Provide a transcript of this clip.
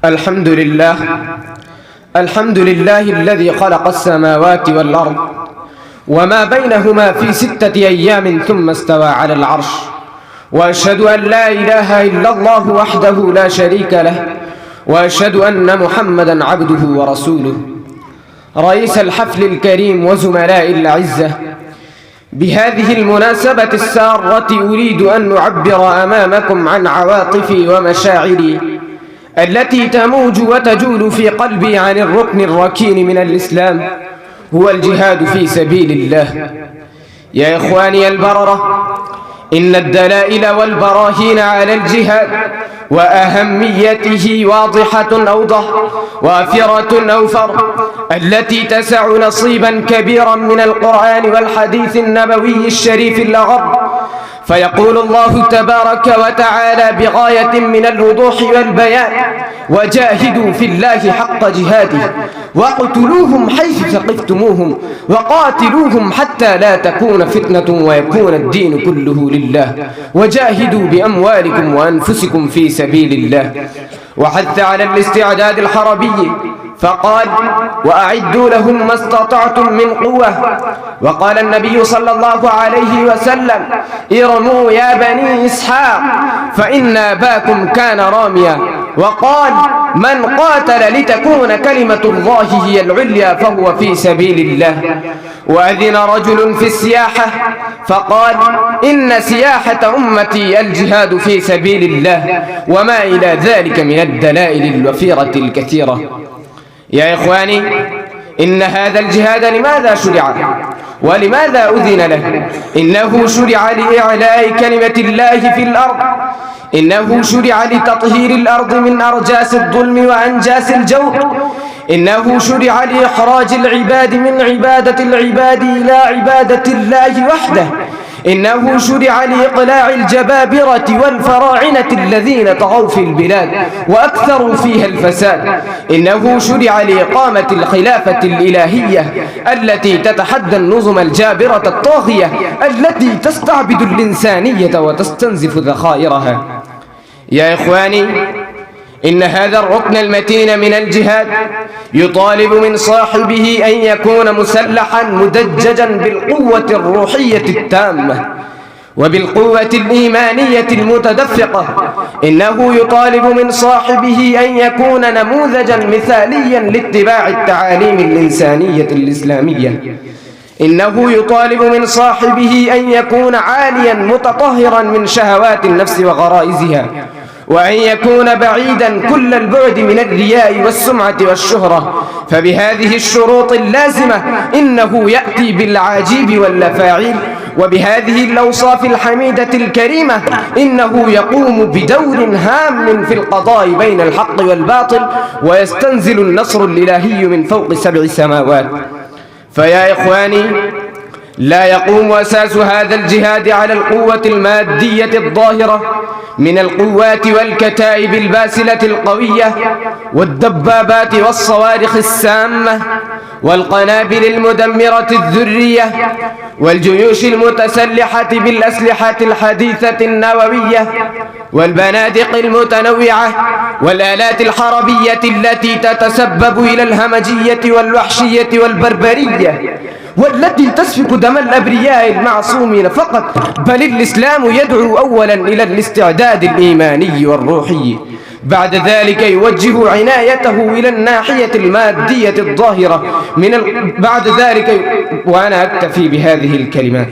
الحمد لله الذي خلق السماوات والأرض وما بينهما في 6 أيام ثم استوى على العرش، وأشهد أن لا إله إلا الله وحده لا شريك له، وأشهد أن محمدا عبده ورسوله. رئيس الحفل الكريم وزملاء الأعزة، بهذه المناسبة السارة أريد أن أعبر أمامكم عن عواطفي ومشاعري التي تموج وتجول في قلبي عن الركن الركين من الإسلام، هو الجهاد في سبيل الله. يا إخواني البررة، إن الدلائل والبراهين على الجهاد وأهميته واضحة أوضح وافرة أوفر، التي تسع نصيبا كبيرا من القرآن والحديث النبوي الشريف الأغر. فيقول الله تبارك وتعالى بغاية من الوضوح والبيان: وجاهدوا في الله حق جهاده واقتلوهم حيث ثقفتموهم وقاتلوهم حتى لا تكون فتنة ويكون الدين كله لله وجاهدوا بأموالكم وأنفسكم في سبيل الله. وحث على الاستعداد الحربي فقال: وأعدوا لهم ما استطعتم من قوة. وقال النبي صلى الله عليه وسلم: ارموا يا بني إسحاق فإن أباكم كان راميا. وقال: من قاتل لتكون كلمة الله هي العليا فهو في سبيل الله. وأذن رجل في السياحة فقال: إن سياحة أمتي الجهاد في سبيل الله، وما إلى ذلك من الدلائل الوفيرة الكثيرة. يا إخواني، إن هذا الجهاد لماذا شرع ولماذا أذن له؟ إنه شرع لإعلاء كلمة الله في الأرض، إنه شرع لتطهير الأرض من أرجاس الظلم وأنجاس الجور، إنه شرع لإخراج العباد من عبادة العباد إلى عبادة الله وحده، إنه شرع لإقلاع الجبابرة والفراعنة الذين طغوا في البلاد وأكثروا فيها الفساد، إنه شرع لإقامة الخلافة الإلهية التي تتحدى النظم الجابرة الطاغية التي تستعبد الإنسانية وتستنزف ذخائرها. يا إخواني، إن هذا الركن المتين من الجهاد يطالب من صاحبه أن يكون مسلحا مدججا بالقوة الروحية التامة وبالقوة الإيمانية المتدفقة. إنه يطالب من صاحبه أن يكون نموذجا مثاليا لاتباع التعاليم الإنسانية الإسلامية. إنه يطالب من صاحبه أن يكون عاليا متطهرا من شهوات النفس وغرائزها، وأن يكون بعيدا كل البعد من الرياء والسمعة والشهرة. فبهذه الشروط اللازمة إنه يأتي بالعجيب واللفاعيل، وبهذه الأوصاف الحميدة الكريمة إنه يقوم بدور هام في القضاء بين الحق والباطل، ويستنزل النصر الإلهي من فوق 7 سماوات. فيا إخواني، لا يقوم أساس هذا الجهاد على القوة المادية الظاهرة من القوات والكتائب الباسلة القوية والدبابات والصواريخ السامة والقنابل المدمرة الذرية والجيوش المتسلحة بالأسلحة الحديثة النووية والبنادق المتنوعة والآلات الحربية التي تتسبب إلى الهمجية والوحشية والبربرية، والتي تسفك دم الأبرياء المعصومين فقط، بل الإسلام يدعو أولا إلى الاستعداد الإيماني والروحي، بعد ذلك يوجه عنايته إلى الناحية المادية الظاهرة بعد ذلك. وأنا أكتفي بهذه الكلمات.